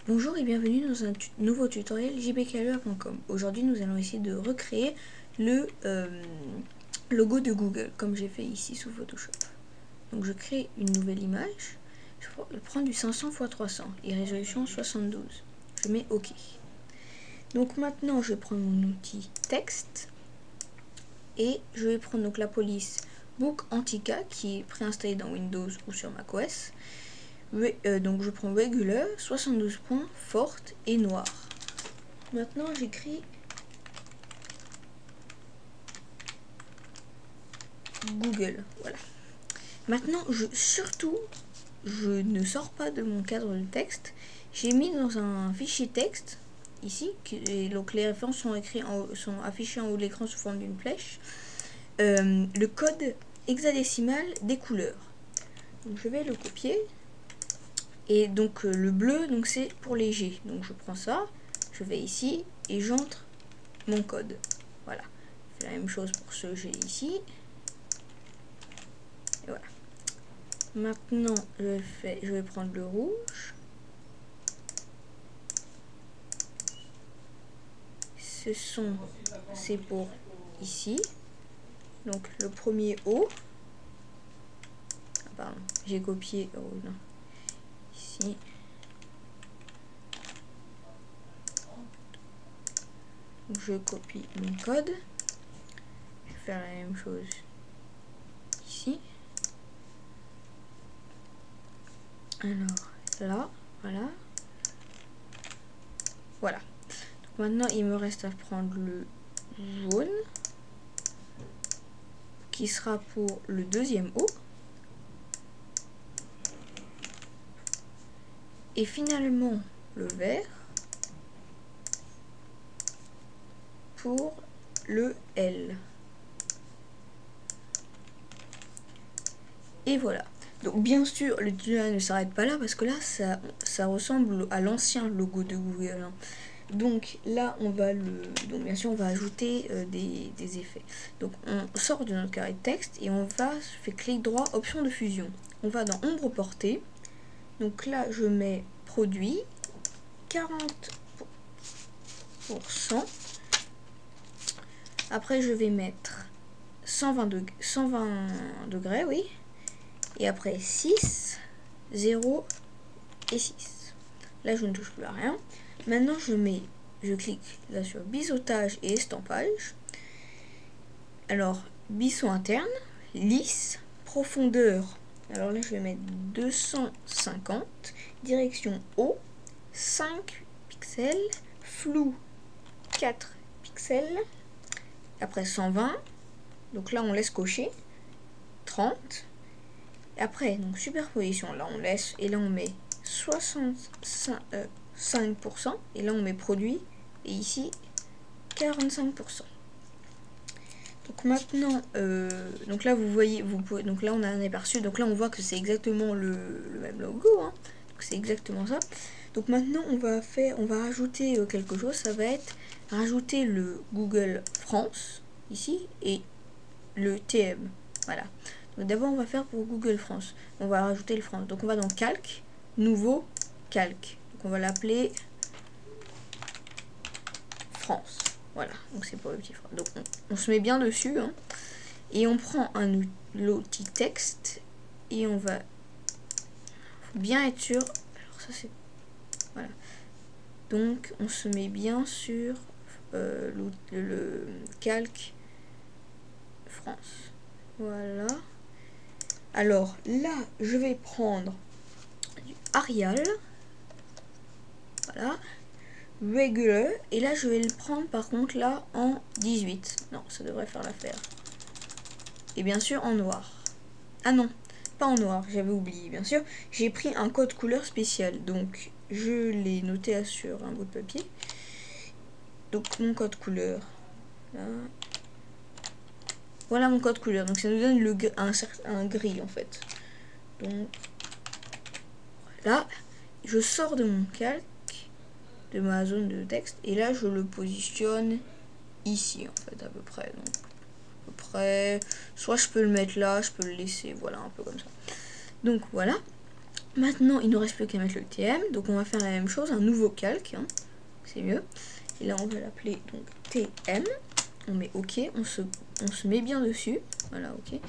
Bonjour et bienvenue dans un nouveau tutoriel jbklea.com. Aujourd'hui nous allons essayer de recréer le logo de Google comme j'ai fait ici sous Photoshop. Donc je crée une nouvelle image, je prends du 500 x 300 et résolution 72. Je mets OK. Donc maintenant je vais prendre mon outil texte et je vais prendre donc la police Book Antica qui est préinstallée dans Windows ou sur macOS. Donc je prends Regular, 72 points, forte et noire. Maintenant j'écris Google, voilà. Maintenant je ne sors pas de mon cadre de texte. J'ai mis dans un fichier texte ici, et donc les références sont affichées en haut de l'écran sous forme d'une flèche. Le code hexadécimal des couleurs. Donc je vais le copier. Et donc le bleu, donc c'est pour les G. Donc je prends ça, je vais ici et j'entre mon code. Voilà. Je fais la même chose pour ce G ici. Et voilà. Maintenant je vais prendre le rouge. C'est pour ici. Donc le premier O. Ah, pardon, j'ai copié. Oh, non. Ici. Je copie mon code. Je vais faire la même chose ici. Alors là, voilà. Voilà. Donc maintenant il me reste à prendre le jaune qui sera pour le deuxième O. Et finalement le vert pour le L. Et voilà. Donc bien sûr le tutoriel ne s'arrête pas là parce que là ça ressemble à l'ancien logo de Google. Donc là donc bien sûr on va ajouter des effets. Donc on sort de notre carré de texte et on fait clic droit option de fusion. On va dans ombre portée. Donc là je mets produit 40%. Après je vais mettre 120 degrés, oui. Et après 6, 0 et 6. Là je ne touche plus à rien. Maintenant je clique là sur biseautage et estampage. Alors biseau interne, lisse, profondeur. Alors là je vais mettre 250, direction haut, 5 pixels, flou 4 pixels. Après 120, donc là on laisse cocher, 30. Et après donc superposition, là on laisse et là on met 65%, et là on met produit et ici 45%. Donc maintenant donc là vous voyez, donc là on a un aperçu, donc là on voit que c'est exactement le même logo, hein. Donc c'est exactement ça. Donc maintenant on va rajouter quelque chose, ça va être rajouter le Google France ici et le TM. Voilà. Donc d'abord on va faire pour Google France. On va rajouter le France. Donc on va dans calque, nouveau, calque. Donc on va l'appeler France. Voilà. Donc c'est pour le petit France. Donc on se met bien dessus, hein, et on prend l'outil texte et on va bien être sûr. Alors ça c'est voilà. Donc on se met bien sur le calque France. Voilà. Alors là, je vais prendre du Arial. Voilà. Regular. Et là, je vais le prendre par contre là en 18. Non, ça devrait faire l'affaire. Et bien sûr en noir. Ah non, pas en noir, j'avais oublié bien sûr. J'ai pris un code couleur spécial. Donc je l'ai noté sur un bout de papier. Donc mon code couleur. Là. Voilà mon code couleur. Donc ça nous donne un gris en fait. Donc là, je sors de mon calque, de ma zone de texte, et là je le positionne ici en fait à peu près. Donc à peu près, soit je peux le mettre là, je peux le laisser, voilà, un peu comme ça. Donc voilà. Maintenant, il ne nous reste plus qu'à mettre le TM. Donc, on va faire la même chose, un nouveau calque. Hein. C'est mieux. Et là, on va l'appeler donc TM. On met OK. On se met bien dessus. Voilà, OK.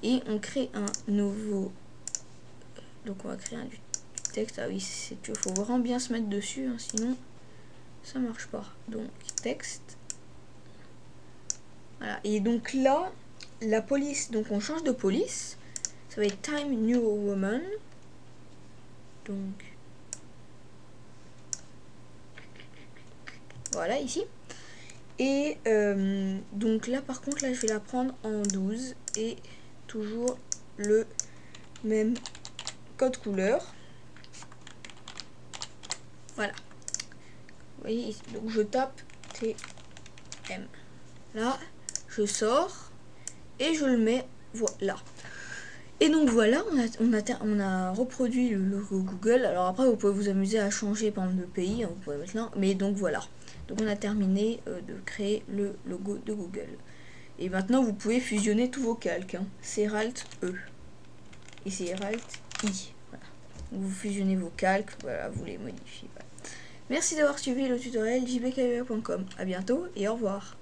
Et on crée un nouveau... Donc, on va créer du texte. Ah oui, il faut vraiment bien se mettre dessus. Hein, sinon, ça marche pas. Donc, texte. Voilà. Et donc là, la police... Donc, on change de police. Ça va être Time New Woman. Donc... Voilà, ici. Et donc là, par contre, là, je vais la prendre en 12. Et toujours le même code couleur. Voilà. Vous voyez ici. Donc je tape TM. Là, je sors. Et je le mets voilà. Et donc voilà, on a reproduit le logo Google. Alors après, vous pouvez vous amuser à changer par exemple de pays. Hein, vous pouvez mettre là. Mais donc voilà. Donc on a terminé de créer le logo de Google. Et maintenant vous pouvez fusionner tous vos calques. Hein. Seralt E. Et Seralt I. Voilà. Donc, vous fusionnez vos calques, voilà, vous les modifiez. Voilà. Merci d'avoir suivi le tutoriel jbkua.com. A bientôt et au revoir.